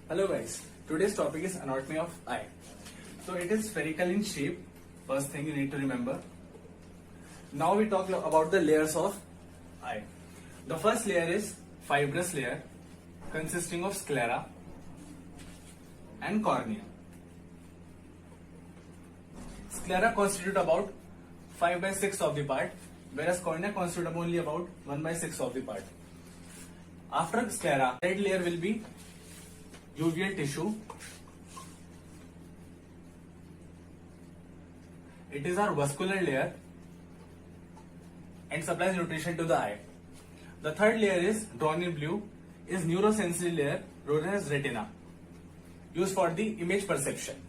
Hello guys, today's topic is anatomy of eye. So it is spherical in shape, first thing you need to remember. Now we talk about the layers of eye. The first layer is fibrous layer consisting of sclera and cornea. Sclera constitute about 5/6 of the part, whereas cornea constitute only about 1/6 of the part. After sclera, red layer will be uveal tissue. It is our vascular layer and supplies nutrition to the eye. The third layer is drawn in blue, is neurosensory layer known as retina, used for the image perception.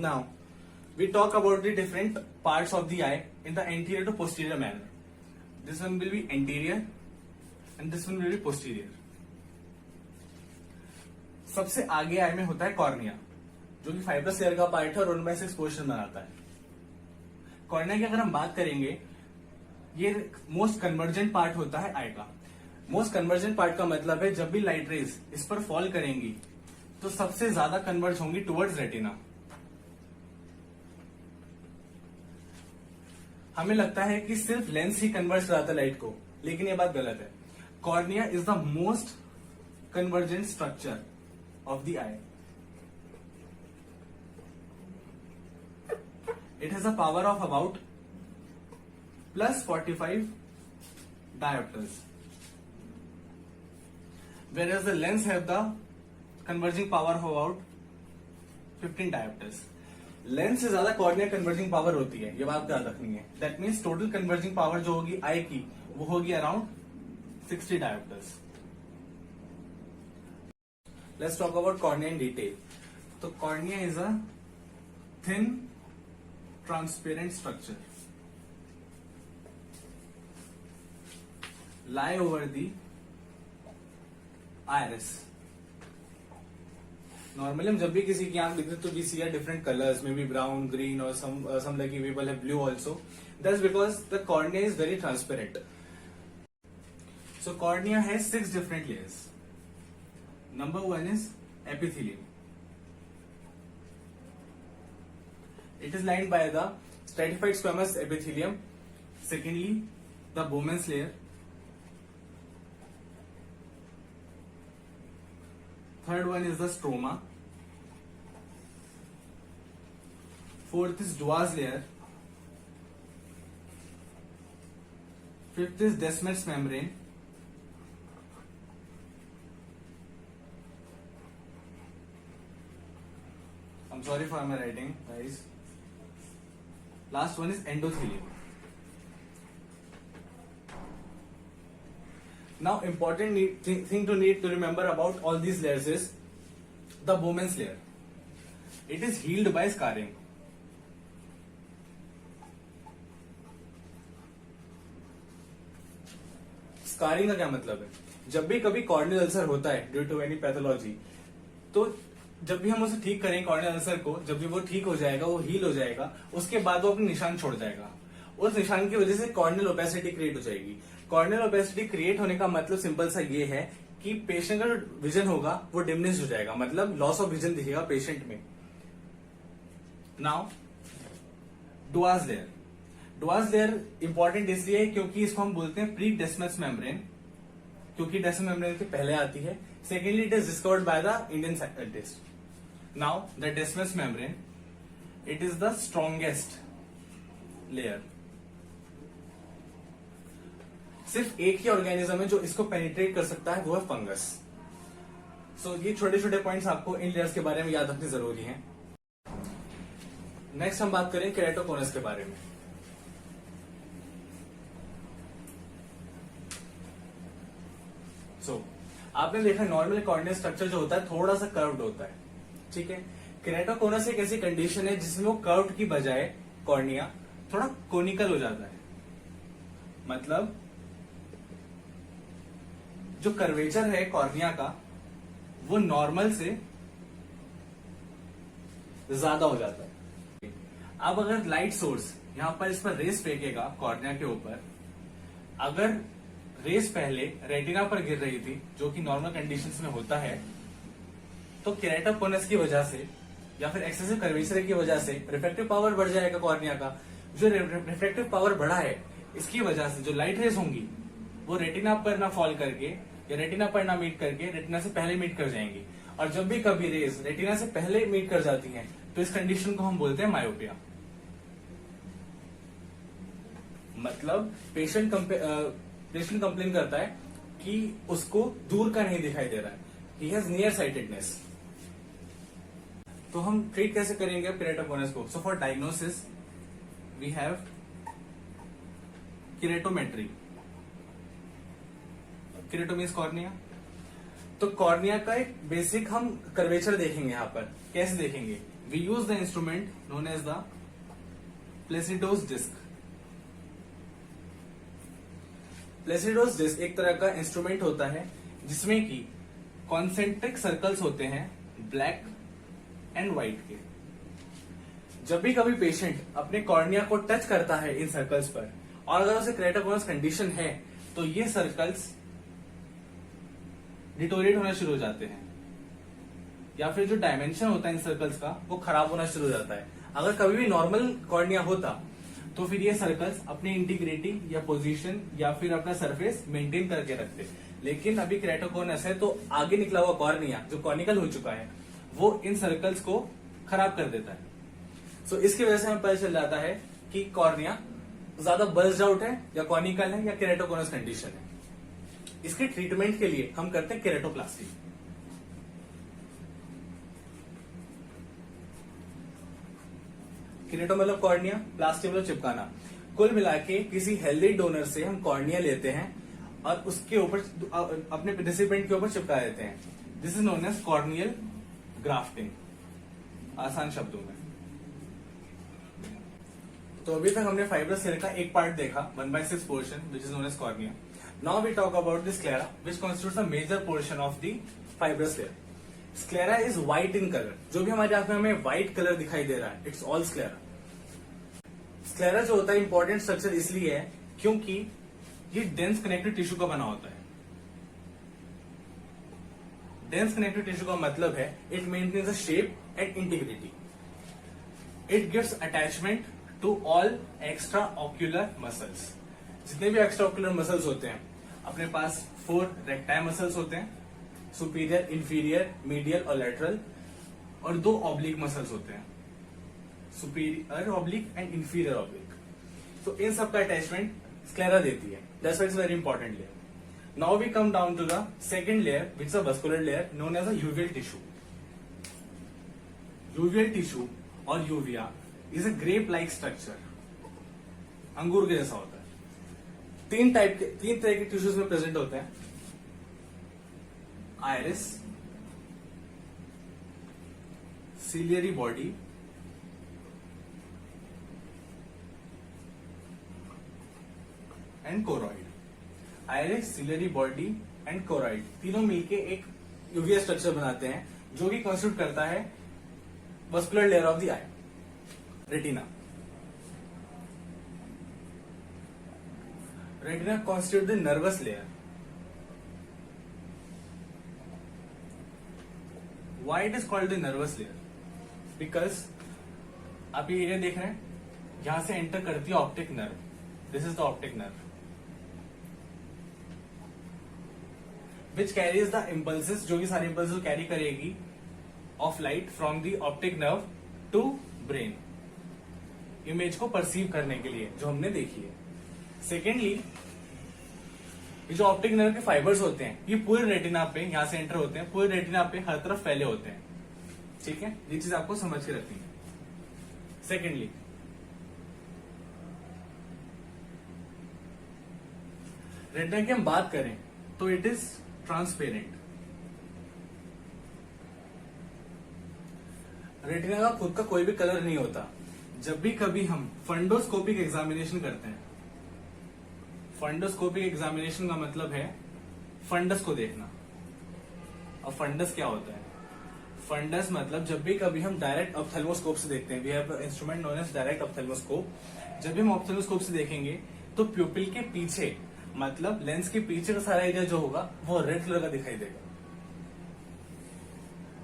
Now, we talk about the different parts of the eye in the anterior to posterior manner. This one will be anterior and this one will be posterior. सबसे आगे आई में होता है cornea, जो कि fibrous layer का part है और उनमें से एक्सपोजर बनाता है. कॉर्निया की अगर हम बात करेंगे, ये मोस्ट कन्वर्जेंट पार्ट होता है आई का. मोस्ट कन्वर्जेंट पार्ट का मतलब है जब भी लाइट रेज इस पर फॉल करेंगी तो सबसे ज्यादा कन्वर्ज होंगी टुवर्ड्स रेटिना. हमें लगता है कि सिर्फ लेंस ही कन्वर्ज कराता है लाइट को, लेकिन ये बात गलत है. Cornea is the most convergent structure of the eye. It has a power of about plus 45 diopters, whereas the lens have the converging power of about 15 diopters. Lens से ज्यादा कॉर्निया कन्वर्जिंग पावर होती है, ये बात याद रखनी है. That means total converging power जो होगी आई की वो होगी around 60 dioptres. Let's talk about cornea in detail. So cornea is a thin, transparent structure lie over the iris. Normally हम जब भी किसी की आंख दिखते तो we see different colors, maybe brown, green, or some like people have blue also. That's because the cornea is very transparent. So cornea has 6 different layers. Number 1 is epithelium. It is lined by the stratified squamous epithelium. Secondly, the Bowman's layer. Third one is the stroma. Fourth is Duas layer. Fifth is Descemet's membrane. I'm sorry for my writing, guys. Last one is endothelium. Now, important thing to need to remember about all these layers is the Bowman's layer. It is healed by scarring. Scarring का क्या मतलब है? जब भी कभी corneal ulcer होता है due to any pathology, तो जब भी हम उसे ठीक करेंगे कॉर्नियल अल्सर को, जब भी वो ठीक हो जाएगा, वो हील हो जाएगा, उसके बाद वो अपने निशान छोड़ जाएगा. उस निशान की वजह से कॉर्नियल ओपेसिटी क्रिएट हो जाएगी. कॉर्नियल ओपेसिटी क्रिएट होने का मतलब सिंपल सा ये है कि पेशेंट का जो विजन होगा वो डिमिनिश हो जाएगा, मतलब लॉस ऑफ विजन दिखेगा पेशेंट में. Now Dua's layer. Dua's layer important इसलिए है क्योंकि इसको हम बोलते हैं प्री डेस्मेट्स मेम्ब्रेन, क्योंकि डेस्मेट्स मेम्ब्रेन के पहले आती है. Secondly, it is discovered by the Indian scientist. Now, the Descemet's membrane, it is the strongest layer. सिर्फ एक ही ऑर्गेनिज्म है जो इसको पेनिट्रेट कर सकता है, वो है फंगस. सो ये छोटे छोटे पॉइंट्स आपको इन लेयर्स के बारे में याद रखने जरूरी हैं. नेक्स्ट हम बात करें केराटोकोनस के बारे में. सो आपने देखा नॉर्मल कॉर्नियल स्ट्रक्चर जो होता है थोड़ा सा कर्व्ड होता है, ठीक है. केराटोकोनस एक ऐसी कंडीशन है जिसमें वो कर्व्ड की बजाय कॉर्निया थोड़ा कोनिकल हो जाता है. मतलब जो कर्वेचर है कॉर्निया का वो नॉर्मल से ज्यादा हो जाता है. अब अगर लाइट सोर्स यहां पर इस पर रेस फेंकेगा कॉर्निया के ऊपर, अगर रेस पहले रेटिना पर गिर रही थी जो कि नॉर्मल कंडीशंस में होता है, तो केराटोकोनस की वजह से या फिर एक्सेसिव कर्वेचर की वजह से रिफ्रैक्टिव पावर बढ़ जाएगा कॉर्निया का। जो रिफ्रैक्टिव पावर बढ़ा है, इसकी वजह से जो लाइट रेज होंगी वो रेटिना पर ना फॉल करके या रेटिना पर ना मीट करके रेटिना से पहले मीट कर जाएंगी। और जब भी कभी रेज रेटिना से पहले मीट कर जाती हैं तो इस कंडीशन को हम बोलते हैं मायोपिया। मतलब पेशेंट कंप्लेन करता है कि उसको दूर का नहीं दिखाई दे रहा है, ही हैज नियर साइटेडनेस। तो हम ट्रीट कैसे करेंगे केराटोकोनस को? So for diagnosis we have keratometry. Kerato means cornea. तो कॉर्निया का एक बेसिक हम कर्वेचर देखेंगे। यहां पर कैसे देखेंगे? We use the instrument known as the Placido's disc. Placido's disc एक तरह का इंस्ट्रूमेंट होता है जिसमें कि कॉन्सेंट्रिक सर्कल्स होते हैं ब्लैक एंड व्हाइट के। जब भी कभी पेशेंट अपने कॉर्निया को टच करता है इन सर्कल्स पर और अगर उसे केराटोकोनस कंडीशन है तो ये सर्कल्स डिटोरिएट होना शुरू हो जाते हैं या फिर जो डायमेंशन होता है इन सर्कल्स का वो खराब होना शुरू हो जाता है। अगर कभी भी नॉर्मल कॉर्निया होता तो फिर ये सर्कल्स अपनी इंटीग्रिटी या पोजीशन या फिर अपना सरफेस मेंटेन करके रखते। लेकिन अभी केराटोकोनस है तो आगे निकला हुआ कॉर्निया जो कॉनिकल हो चुका है वो इन सर्कल्स को खराब कर देता है। सो इसकी वजह से हमें पता चल जाता है कि कॉर्निया ज्यादा बल्ज्ड आउट है या कॉनिकल है या केराटोकोनस कंडीशन है। इसके ट्रीटमेंट के लिए हम करते हैं केराटोप्लास्टी। केराटो मतलब कॉर्निया, प्लास्टी मतलब चिपकाना। कुल मिला के किसी हेल्दी डोनर से हम कॉर्निया लेते हैं और उसके ऊपर अपने रेसिपिएंट के ऊपर चिपका देते हैं। This is known as corneal grafting, आसान शब्दों में। तो अभी तक हमने फाइब्रस लेयर का एक पार्ट देखा, 1/6 portion which is known as cornea. Now we talk about the sclera which constitutes a major portion of the fibrous layer. Sclera is white in colour. जो भी हमारी आंख में हमें व्हाइट कलर दिखाई दे रहा है इट्स ऑल स्क्लेरा। स्क्लेरा जो होता है इंपॉर्टेंट स्ट्रक्चर इसलिए है क्योंकि ये डेंस कनेक्टिव टिश्यू का बना होता है। डेंस कनेक्टिव टिश्यू का मतलब है it maintains the shape and integrity. It gives attachment to all extra ocular muscles. जितने भी एक्स्ट्रा ऑक्यूलर मसल्स होते हैं अपने पास 4 रेक्टाइल मसल्स होते हैं, सुपीरियर, इंफीरियर, मीडियल और लेटरल, और 2 ऑब्लिक मसल्स होते हैं, superior oblique and inferior oblique. तो इन सब का अटैचमेंट स्क्लेरा देती है। That's why it's very important layer. Now we come down to the second layer which is a vascular layer known as a uveal tissue. Uveal tissue और uvea is a grape like structure, अंगूर के जैसा होता है। 3 तरह के tissues में present होते हैं, iris, ciliary body and choroid. Iris, ciliary body and choroid तीनों मिलके एक यूविया स्ट्रक्चर बनाते हैं जो कि कॉन्स्टिट्यूट करता है vascular layer of the I, retina. Retina constitute the nervous layer. Why it is called the nervous layer? Because आप ये एरिया देख रहे हैं, यहां से एंटर करती है optic nerve. This is the optic nerve which carries the impulses, जो कि सारे इम्पल्सेस कैरी करेगी of light from the optic nerve to brain, image को परसीव करने के लिए जो हमने देखी है। सेकेंडली, ये जो ऑप्टिक नर्व के फाइबर्स होते हैं ये पूरे रेटिना पे यहां से एंटर होते हैं, पूरे रेटिना पे हर तरफ फैले होते हैं। ठीक है, ये चीज आपको समझ के रखनी है। सेकेंडली, रेटिना की हम बात करें तो इट इज ट्रांसपेरेंट। रेटिना का खुद का कोई भी कलर नहीं होता। जब भी कभी हम फंडोस्कोपिक एग्जामिनेशन करते हैं, फंडोस्कोपिक एग्जामिनेशन का मतलब है फंडस को देखना। अब फंडस क्या होता है? फंडस मतलब जब भी कभी हम डायरेक्ट ऑप्थेल्मोस्कोप से देखते हैं, we have instrument known as direct ophthalmoscope. जब भी हम ऑप्थेल्मोस्कोप से देखेंगे तो प्यूपिल के पीछे, मतलब लेंस के पीछे का सारा एरिया जो होगा वो रेड कलर का दिखाई देगा।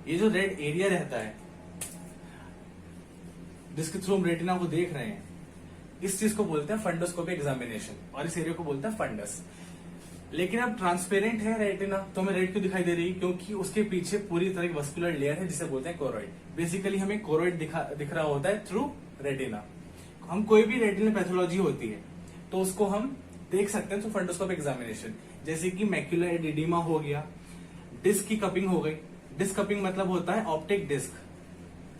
ये जो रेड एरिया रहता है जिसके थ्रू हम रेटिना को देख रहे हैं, इस चीज को बोलते हैं फंडोस्कोपिक एग्जामिनेशन, और इस एरिया को बोलते हैं फंडस। लेकिन अब ट्रांसपेरेंट है रेटिना, तो हमें रेड क्यों दिखाई दे रही है? क्योंकि उसके पीछे पूरी तरह की वस्कुलर लेयर है जिसे बोलते हैं कोरोइड। बेसिकली हमें कोरोइड दिख रहा होता है थ्रू रेटिना। हम कोई भी रेटिनल पैथोलॉजी होती है तो उसको हम देख सकते हैं थ्रू फंडोस्कोपिक एग्जामिनेशन, जैसे कि मैक्युलर एडिमा हो गया, डिस्क की कपिंग हो गई। डिस्क कपिंग मतलब होता है ऑप्टिक डिस्क,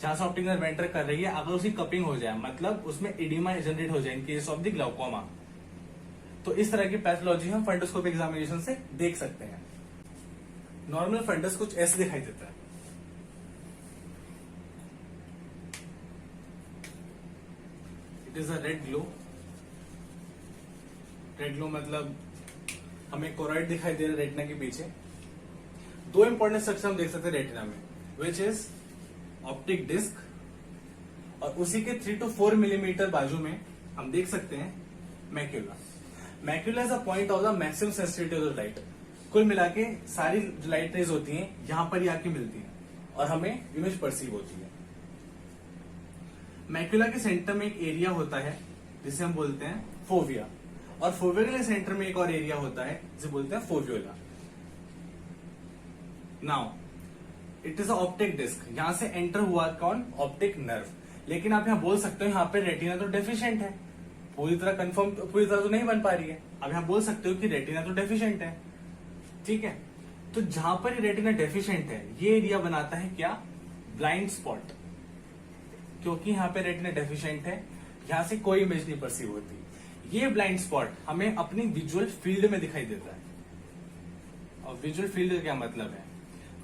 जहां से ऑप्टिक नर्व एंटर कर रही है, अगर उसकी कपिंग हो जाए मतलब उसमें एडिमा जनरेट हो जाए in case of the glaucoma, तो इस तरह की पैथोलॉजी हम फंडोस्कोपिक एग्जामिनेशन से देख सकते हैं। नॉर्मल फंडस कुछ ऐसे दिखाई देता है। It is a red glow. Red glow मतलब हमें कोरोइड दिखाई दे रहा है रेटिना के पीछे। दो इंपॉर्टेंट स्ट्रक्चर हम देख सकते हैं रेटिना में, विच इज ऑप्टिक डिस्क, और उसी के 3 to 4 मिलीमीटर बाजू में हम देख सकते हैं macula. Macula is a point of the maximum sensitivity of the light. कुल मिला के सारी जो लाइट रेज होती हैं यहां पर ही आके मिलती हैं और हमें इमेज परसीव होती है। मैक्यूला के सेंटर में एक एरिया होता है जिसे हम बोलते हैं फोविया, और फोविया के सेंटर में एक और एरिया होता है जिसे बोलते हैं foveola. Now it is a optic disc, यहां से एंटर हुआ कौन? Optic nerve. लेकिन आप यहां बोल सकते हो यहाँ पे रेटिना तो डेफिशिएंट है, पूरी तरह तो नहीं बन पा रही है। अब यहां बोल सकते हो कि रेटिना तो डेफिशिएंट है, ठीक है। तो जहां पर ये रेटिना डेफिशिएंट है ये एरिया बनाता है क्या? Blind spot. क्योंकि यहाँ पे रेटिना डेफिशिएंट है, यहां से कोई इमेज नहीं परसीव होती। ये ब्लाइंड स्पॉट हमें अपनी विजुअल फील्ड में दिखाई देता है। और विजुअल फील्ड का क्या मतलब है?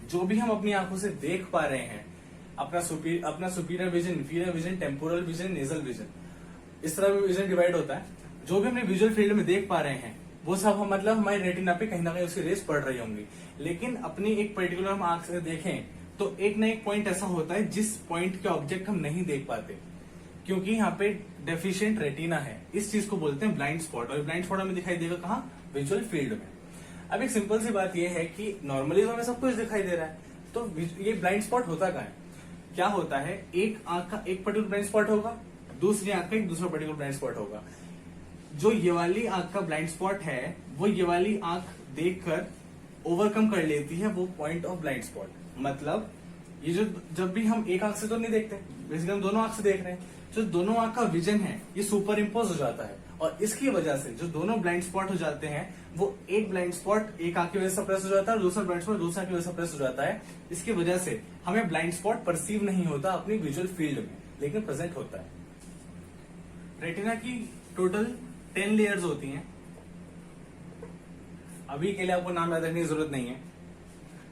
जो भी हम अपनी आंखों से देख पा रहे हैं, अपना superior vision, inferior vision, temporal vision, nasal vision, इस तरह विजन डिवाइड होता है। जो भी हमने विजुअल फील्ड में देख पा रहे हैं वो सब हम मतलब हमारी रेटिना पे कहीं ना कहीं उसकी रेस पड़ रही होंगी। लेकिन अपनी एक पर्टिकुलर हम आंख से देखें तो एक ना एक पॉइंट ऐसा होता है जिस पॉइंट के ऑब्जेक्ट हम नहीं देख पाते, क्योंकि यहाँ पे डेफिशिएंट रेटिना है। इस चीज को बोलते हैं ब्लाइंड स्पॉट, और ब्लाइंड स्पॉट हमें दिखाई देगा कहाँ? विजुअल फील्ड में। अब एक सिंपल सी बात यह है कि नॉर्मली तो हमें सब कुछ दिखाई दे रहा है, तो ये ब्लाइंड स्पॉट होता क्या है? क्या होता है? एक आंख का एक पर्टिकुलर ब्लाइंड स्पॉट होगा, दूसरी आंख का एक दूसरा पर्टिकुलर ब्लाइंड स्पॉट होगा। जो ये वाली आंख का ब्लाइंड स्पॉट है वो ये वाली आंख देखकर ओवरकम कर लेती है वो पॉइंट ऑफ ब्लाइंड स्पॉट। मतलब ये जो जब भी हम एक आंख से तो नहीं देखते, बेसिकली हम दोनों आंख से देख रहे हैं, जो दोनों आंख का विजन है ये सुपर इम्पोज हो जाता है, और इसकी वजह से जो दोनों ब्लाइंड स्पॉट हो जाते हैं वो एक ब्लाइंड स्पॉट एक आंख की वजह से सप्रेस हो जाता है और दूसरा ब्लाइंड स्पॉट दूसरा की वजह से सप्रेस हो जाता है। इसकी वजह से हमें ब्लाइंड स्पॉट परसीव नहीं होता अपनी विजुअल फील्ड में, लेकिन प्रेजेंट होता है। रेटिना की टोटल 10 लेयर्स होती हैं। अभी के लिए आपको नाम याद रखने की जरूरत नहीं है,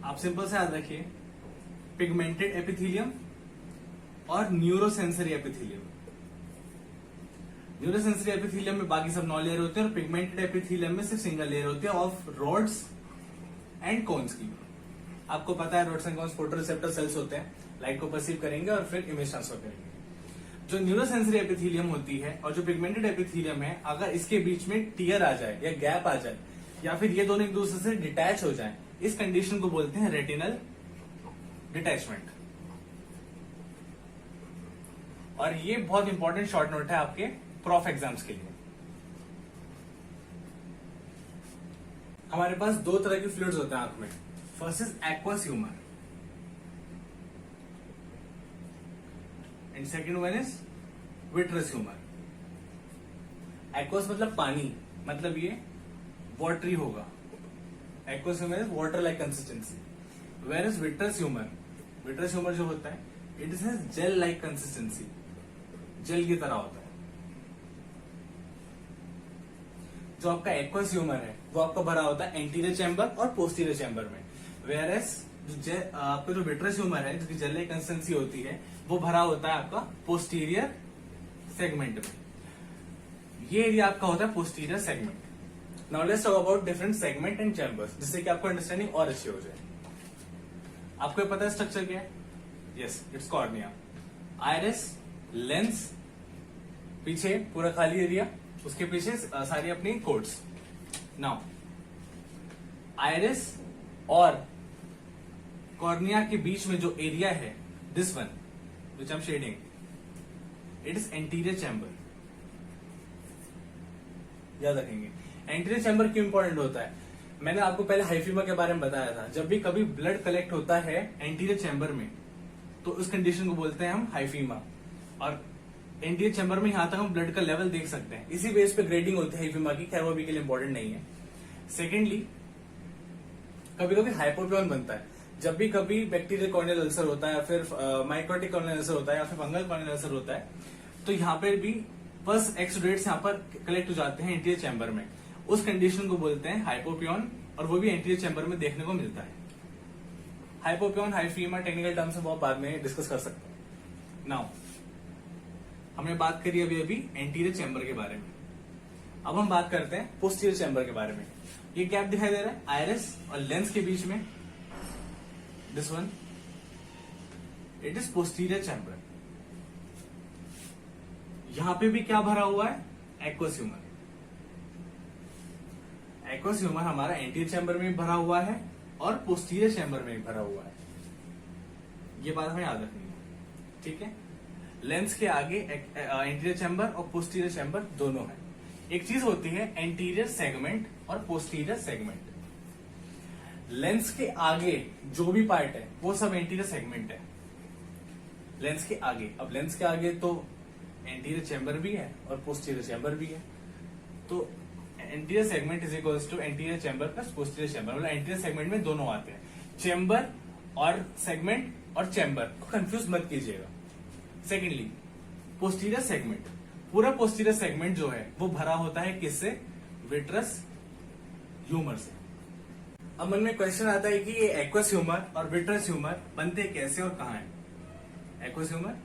आप सिंपल से याद रखिए पिगमेंटेड एपिथेलियम और न्यूरोसेंसरी एपिथेलियम। न्यूरोसेंसरी एपिथेलियम में बाकी सब 9 लेयर होते हैं और पिगमेंटेड एपिथेलियम में सिर्फ सिंगल लेयर होती है ऑफ रोड्स एंड कोन्स की। आपको पता है rods and cones photoreceptor cells होते हैं, लाइट को परसीव करेंगे और फिर इमेज ट्रांसफर करेंगे। जो न्यूरोसेंसरी एपिथेलियम होती है और जो पिगमेंटेड एपिथेलियम है, अगर इसके बीच में टियर आ जाए या गैप आ जाए या फिर ये दोनों एक दूसरे से डिटैच हो जाए, इस कंडीशन को बोलते हैं रेटिनल डिटैचमेंट। और ये बहुत इंपॉर्टेंट शॉर्ट नोट है आपके प्रॉफ एग्जाम्स के लिए। हमारे पास 2 तरह के फ्लूइड्स होते हैं आंख में। First is aqueous humour and second one is vitreous humour. Aqueous मतलब पानी, मतलब ये वाटरी होगा। Aqueous humour is water like consistency, where is vitreous humour जो होता है it is gel like consistency, gel की तरह होता है। जो आपका एक्वस ह्यूमर है वो आपका भरा होता है एंटीरियर चैम्बर और पोस्टीरियर चैम्बर में, वेयर एज आपका जो विट्रस ह्यूमर है जिसकी जेल लाइक कंसिस्टेंसी होती है वो भरा होता है आपका पोस्टीरियर सेगमेंट में। ये एरिया आपका होता है posterior segment. Now let's talk about different segment and chambers, जिससे कि आपको अंडरस्टैंडिंग और अच्छी हो जाए। आपको पता है स्ट्रक्चर क्या है? Yes, it's cornea. Iris, lens, पीछे पूरा खाली एरिया, उसके पीछे सारी अपनी कोड्स। नाउ आइरिस और कॉर्निया के बीच में जो एरिया है, this one which I am shading, it is anterior chamber. याद रखेंगे एंटीरियर चैम्बर क्यों इंपॉर्टेंट होता है। मैंने आपको पहले हाइफीमा के बारे में बताया था। जब भी कभी ब्लड कलेक्ट होता है एंटीरियर चैम्बर में, तो उस कंडीशन को बोलते हैं हम हाइफीमा। और एंटीरियर चैम्बर में यहां तक हम ब्लड का लेवल देख सकते हैं। इसी बेस पे ग्रेडिंग होती है हाइफीमा की, खैर वो भी के लिए इंपॉर्टेंट नहीं है। सेकेंडली, कभी कभी हाइपोपियन बनता है। जब भी कभी बैक्टीरियल कॉर्नियल अल्सर होता है, या फिर माइकोटिक कॉर्नियल अल्सर होता है, या फिर फंगल कॉर्नियल अल्सर होता है, तो यहाँ पर भी बस एक्सुडेट्स यहाँ पर कलेक्ट हो जाते हैं एंटीरियर चैम्बर में। उस कंडीशन को बोलते हैं हाइपोपियन, और वो भी एंटीरियर चैम्बर में देखने को मिलता है। हाइपोपियन, हाइफीमा टेक्निकल टर्म्स में बहुत बाद में डिस्कस कर सकते हैं। नाउ हमने बात करी अभी एंटीरियर चैम्बर के बारे में। अब हम बात करते हैं पोस्टीरियर चैम्बर के बारे में। ये गैप दिखाई दे रहा है आयरिस और लेंस के बीच में, this one, it is posterior chamber. यहां पे भी क्या भरा हुआ है, एक्वस ह्यूमर। एक्वस ह्यूमर हमारा एंटीरियर चैम्बर में भरा हुआ है और पोस्टीरियर चैम्बर में भरा हुआ है। ये बात हमें याद रखनी है, ठीक है। लेंस के आगे एंटीरियर चैम्बर और पोस्टीरियर चैम्बर दोनों है। एक चीज होती है एंटीरियर सेगमेंट और पोस्टीरियर सेगमेंट। लेंस के आगे जो भी पार्ट है वो सब एंटीरियर सेगमेंट है, लेंस के आगे। अब लेंस के आगे तो एंटीरियर चैम्बर भी है और पोस्टीरियर चैम्बर भी है, तो anterior segment is equals to anterior chamber plus posterior chamber. मतलब एंटीरियर सेगमेंट में दोनों आते हैं, चैम्बर और सेगमेंट और चैम्बर को कंफ्यूज मत कीजिएगा। सेकेंडली, पोस्टीरियर सेगमेंट, पूरा पोस्टीरियर सेगमेंट जो है वो भरा होता है किससे, विट्रस ह्यूमर से। अब मन में क्वेश्चन आता है कि ये एक्वस ह्यूमर और विट्रस ह्यूमर बनते कैसे और कहां है। Aqueous humour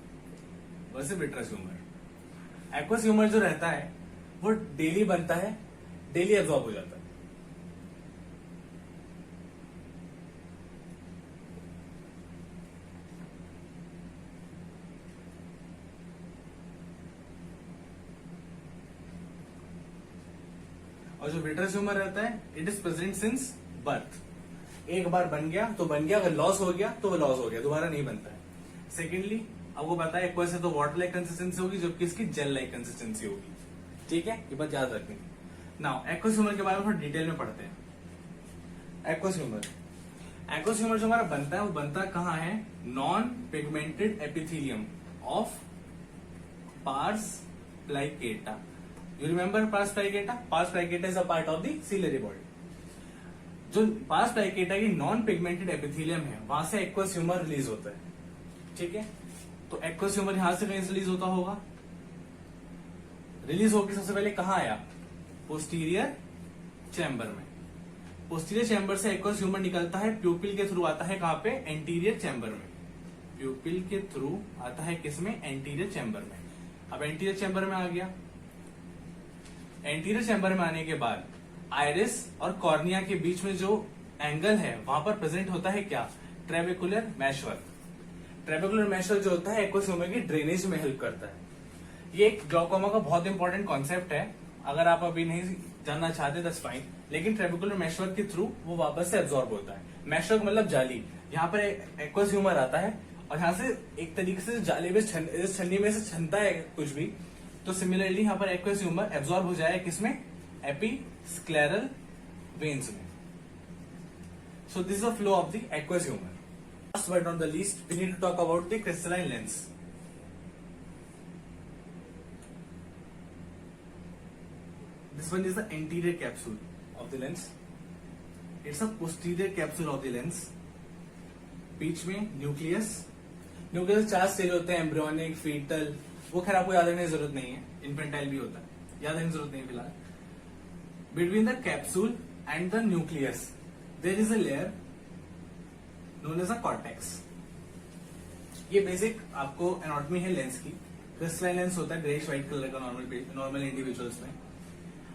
versus vitreous humour. Aqueous humour जो रहता है वो डेली बनता है, डेली एब्जॉर्ब हो जाता है। और जो विट्रस ह्यूमर रहता है, it is present since birth. एक बार बन गया तो बन गया, अगर लॉस हो गया तो वो लॉस हो गया, दोबारा नहीं बनता है। सेकेंडली, आपको पता है एक्वस है तो वाटर लाइक कंसिस्टेंसी होगी, जबकि इसकी जेल लाइक कंसिस्टेंसी होगी, ठीक है। ये बात याद रखनी। नाउ एक्वस ह्यूमर के बारे में थोड़ा डिटेल में पढ़ते हैं। एक्वस ह्यूमर, एक्वस ह्यूमर जो हमारा बनता है वो बनता कहाँ है, non pigmented epithelium of pars plicata. You remember pars plicata? Pars plicata is a part of the ciliary body. जो पार्स प्लाइकेटा की नॉन पिगमेंटेड एपिथेलियम है, वहां से एक्वस ह्यूमर रिलीज होता है, ठीक है। तो एक्वस ह्यूमर यहां से कहीं से रिलीज होता होगा, रिलीज होकर सबसे पहले कहां आया, पोस्टीरियर चैम्बर में। पोस्टीरियर चैम्बर से एक्वस ह्यूमर निकलता है, प्यूपिल के थ्रू आता है कहां पे, एंटीरियर चैम्बर में। प्यूपिल के थ्रू आता है किसमें, एंटीरियर चैम्बर में। अब एंटीरियर चैम्बर में आ गया, एंटीरियर चैम्बर में आने के बाद आइरिस और कॉर्निया के बीच में जो एंगल है वहां पर प्रेजेंट होता है क्या, ट्रेबेकुलर मैशवर्क। ट्रेबेकुलर मैशवर्क जो होता है एक्वस ह्यूमर की ड्रेनेज में हेल्प करता है। ये एक ग्लाउकोमा का बहुत इंपॉर्टेंट कॉन्सेप्ट है, अगर आप अभी नहीं जानना चाहते दैट्स फाइन, लेकिन ट्रेबेकुलर मैशवर्क के थ्रू वो वापस से एब्जॉर्ब होता है। मैशवर्क मतलब जाली, यहाँ पर एक्वस ह्यूमर आता है और यहाँ से एक तरीके से जाली में छन्नी में से छनता है कुछ भी, तो सिमिलरली यहाँ पर एक्वस ह्यूमर एब्जॉर्ब हो जाए किसमें, एपीस्क्लेरल वेन्स में। So this is the flow of the aqueous humour. Last but not the least, we need to talk about the crystalline lens. This one is the anterior capsule of the lens. It's a posterior capsule of the lens. बीच में nucleus, nucleus 4 stage होते हैं, embryonic, fetal, वो खैर आपको याद रखने की जरूरत नहीं है, इन्फेंटाइल भी होता है, याद रखने की जरूरत नहीं फिलहाल। Between the capsule and the nucleus there is a layer known as a cortex. ये बेसिक आपको एनाटॉमी है लेंस की। क्रिस्टलाइन लेंस होता है ग्रेइश व्हाइट कलर का नॉर्मल इंडिविजुअल्स में।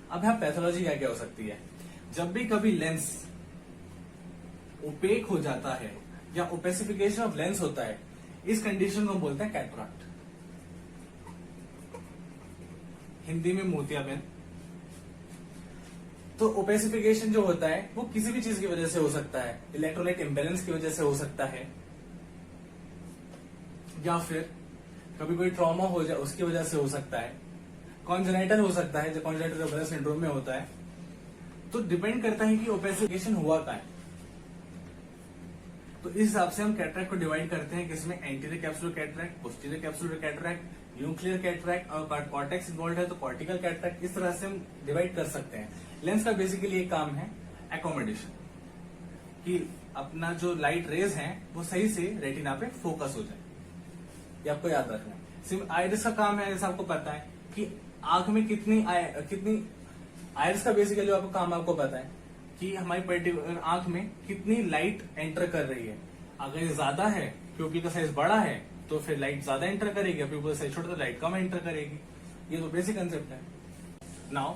अब यहाँ पैथोलॉजी क्या क्या हो सकती है, जब भी कभी लेंस ओपेक हो जाता है या ओपेसिफिकेशन ऑफ लेंस होता है, इस कंडीशन को बोलते हैं कैटरैक्ट, हिंदी में मोतियाबिंद। तो ओपेसिफिकेशन जो होता है वो किसी भी चीज की वजह से हो सकता है, इलेक्ट्रोलाइट इम्बेलेंस की वजह से हो सकता है, या फिर कभी कोई ट्रॉमा हो जाए उसकी वजह से हो सकता है, कॉन्जेनाइटल हो सकता है जो कॉन्जेनाइटल रेबेलस सिंड्रोम में होता है। तो डिपेंड करता है कि ओपेसिफिकेशन हुआ क्या है। तो इस हिसाब से हम कैटरैक्ट को डिवाइड करते हैं किसमें, anterior capsular cataract, posterior capsular cataract, nuclear cataract और कॉर्टेक्स इन्वॉल्व है तो कॉर्टिकल कैटरैक्ट। इस तरह से हम डिवाइड कर सकते हैं। लेंस का बेसिकली एक काम है एकोमोडेशन, कि अपना जो लाइट रेज है वो सही से रेटिना पे फोकस हो जाए, ये आपको याद रखना है। आइरिस का काम है, जैसा आपको पता है कि आंख में कितनी आइरिस का बेसिकली आपको काम आपको पता है कि हमारी पर्टिकुलर आंख में कितनी लाइट एंटर कर रही है। अगर ये ज्यादा है, प्यूपिल का साइज बड़ा है, तो फिर लाइट ज्यादा एंटर करेगी, प्यूपिल का साइज छोटा तो लाइट कम एंटर करेगी। ये तो बेसिक कंसेप्ट है। नाउ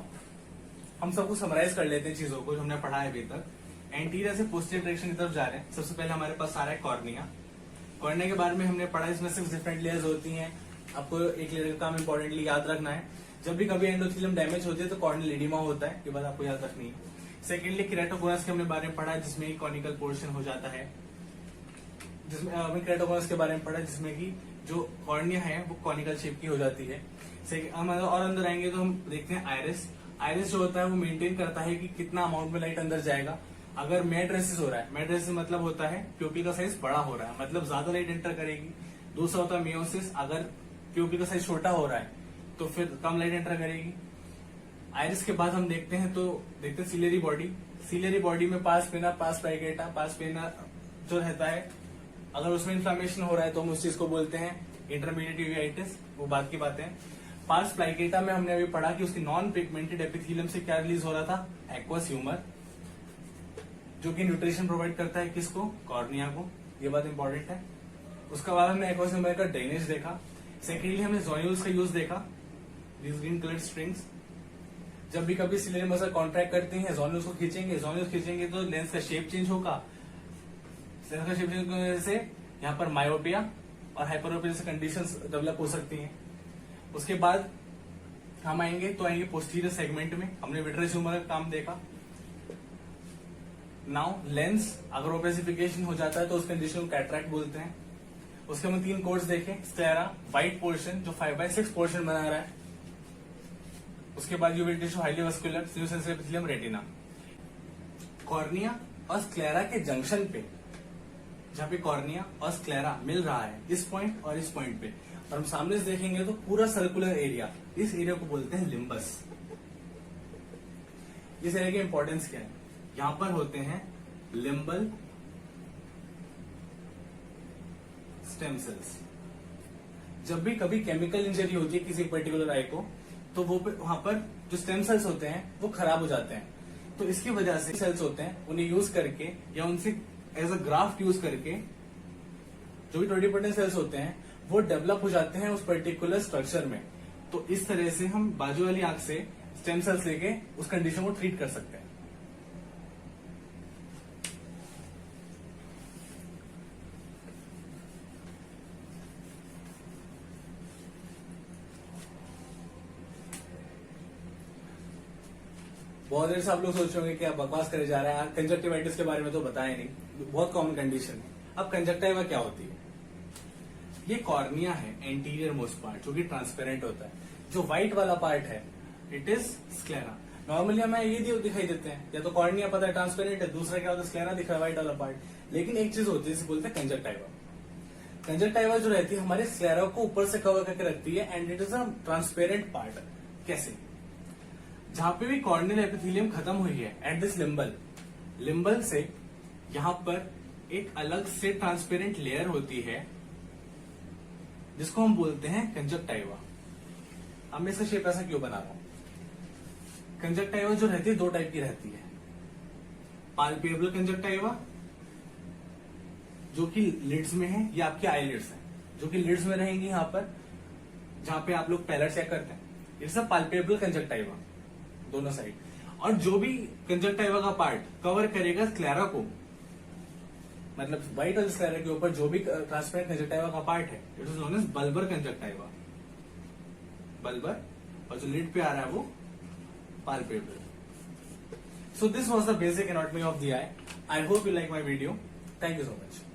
हम सबको समराइज कर लेते हैं चीजों को जो हमने पढ़ा है अभी तक। एंटीरियर से पोस्टीरियर डायरेक्शन की तरफ जा रहे हैं। सबसे पहले हमारे पास आ रहा है कॉर्निया। कॉर्निया के बारे में हमने पढ़ा, इसमें 6 डिफरेंट लेयर्स होती हैं। आपको एक लेयर का काम इंपॉर्टेंटली याद रखना है, जब भी कभी एंडोथेलियम डैमेज होती है तो कॉर्नियल एडिमा होता है, ये बात आपको याद रखनी है। सेकेंडली केराटोकोनस के हमने बारे में पढ़ा जिसमें कॉनिकल पोर्शन हो जाता है, जिसमें हमने केराटोकोनस के बारे में पढ़ा जिसमें कि जो कॉर्निया है वो कॉनिकल शेप की हो जाती है। हम और अंदर आएंगे तो हम देखते हैं आइरिस। आइरिस जो होता है वो मेंटेन करता है कि कितना अमाउंट में लाइट अंदर जाएगा। अगर मेड्रेसिस हो रहा है, मेड्रेसिस मतलब होता है प्यूपिल का साइज बड़ा हो रहा है, मतलब ज्यादा लाइट एंटर करेगी। दूसरा होता है मियोसिस, अगर प्यूपिल का साइज छोटा हो रहा है तो फिर कम लाइट एंटर करेगी। आइरिस के बाद हम देखते हैं सिलियरी बॉडी। सिलियरी बॉडी में पास पेना, पास प्लाइकेटा, पास पेना जो रहता है, अगर उसमें इन्फ्लामेशन हो रहा है तो हम उस चीज को बोलते हैं इंटरमीडिएट यूवेइटिस, वो बात की बात है। पास प्लाइकेटा में हमने अभी पढ़ा कि उसकी नॉन पिगमेंटेड एपिथेलियम से क्या रिलीज हो रहा था, एक्वस ह्यूमर, जो कि न्यूट्रिशन प्रोवाइड करता है किसको, कॉर्निया को, ये बात इंपॉर्टेंट है। उसके बाद हमने एक्वस ह्यूमर का ड्रेनेज देखा। सेकेंडली हमने जोन्यूल्स का यूज देखा, दीज ग्रीन कलर स्ट्रिंग्स। जब भी कभी सिलियरी मसल कॉन्ट्रैक्ट करते हैं, जोन्यूल्स को खींचेंगे तो लेंस का शेप चेंज होगा। लेंस का शेप चेंज होने की वजह से यहाँ पर मायोपिया और हाइपरोपिया जैसे कंडीशंस डेवलप हो सकती हैं। उसके बाद हम आएंगे पोस्टीरियर सेगमेंट में, हमने विट्रेस ह्यूमर का काम देखा। नाउ लेंस अगर ओपेसिफिकेशन हो जाता है तो उस कंडीशन को कैटरैक्ट बोलते हैं। उसके हमने 3 कोड्स देखे, स्क्लेरा व्हाइट पोर्शन जो 5/6 पोर्शन बना रहा है। उसके बाद UV tissue highly vascular, sensitive epithelium, retina. Cornea और स्क्लेरा के जंक्शन पे, जहां पे कॉर्निया और स्क्लेरा मिल रहा है, इस पॉइंट और इस पॉइंट पे, और हम सामने से देखेंगे तो पूरा सर्कुलर एरिया, इस एरिया को बोलते हैं लिम्बस। इस एरिया की इंपॉर्टेंस क्या है, यहां पर होते हैं लिम्बल स्टेम सेल्स। जब भी कभी केमिकल इंजरी होती है किसी पर्टिकुलर आई को, तो वो वहां पर जो स्टेम सेल्स होते हैं वो खराब हो जाते हैं। तो इसकी वजह से सेल्स होते हैं, उन्हें यूज करके या उनसे एज अ ग्राफ्ट यूज करके जो भी टोडिपोटेंट सेल्स होते हैं वो डेवलप हो जाते हैं उस पर्टिकुलर स्ट्रक्चर में। तो इस तरह से हम बाजू वाली आंख से स्टेम सेल्स लेके उस कंडीशन को ट्रीट कर सकते हैं। बहुत देर से आप लोग सोच रहे होंगे कि आप बकवास करे जा रहे हैं, कंजक्टिवाइटिस के बारे में तो बताया नहीं, बहुत कॉमन कंडीशन है। अब कंजक्टिवा क्या होती है, ये कॉर्निया है, एंटीरियर मोस्ट पार्ट जो कि ट्रांसपेरेंट होता है। जो व्हाइट वाला पार्ट है इट इज स्क्लेरा। नॉर्मली हमें ये दिखाई देते हैं, या तो कॉर्निया पता है ट्रांसपेरेंट है, दूसरा क्या होता है स्क्लेरा दिख रहा है व्हाइट वाला पार्ट। लेकिन एक चीज होती है जिसे बोलते हैं कंजक्टिवा। कंजक्टिवा जो रहती है हमारे स्क्लेरा को ऊपर से कवर करके रखती है and it is a transparent part. कैसे, जहां पे भी कॉर्नियल एपिथेलियम खत्म हुई है एट दिस लिम्बल से यहां पर एक अलग से ट्रांसपेरेंट लेयर होती है जिसको हम बोलते हैं कंजक्टिवा। अब मैं इसका शेप ऐसा क्यों बना रहा हूं, कंजक्टिवा जो रहती है 2 टाइप की रहती है। पाल्पेबल कंजक्टिवा जो कि लिड्स में है, ये आपकी आई लिड्स है जो कि लिड्स में रहेंगी यहां पर, जहां पे आप लोग पैलेट चेक करते हैं। इट्स अ पाल्पेबल कंजक्टिवा दोनों साइड। और जो भी कंजक्टिवा का पार्ट कवर करेगा स्क्लेरा को, मतलब व्हाइट और स्क्लेरा के ऊपर जो भी ट्रांसपेरेंट कंजक्टिवा का पार्ट है it is known as bulbar conjunctiva, bulbar, और जो लिड पे आ रहा है वो palpable. So this was the basic anatomy of the eye. I hope you like my video. Thank you so much.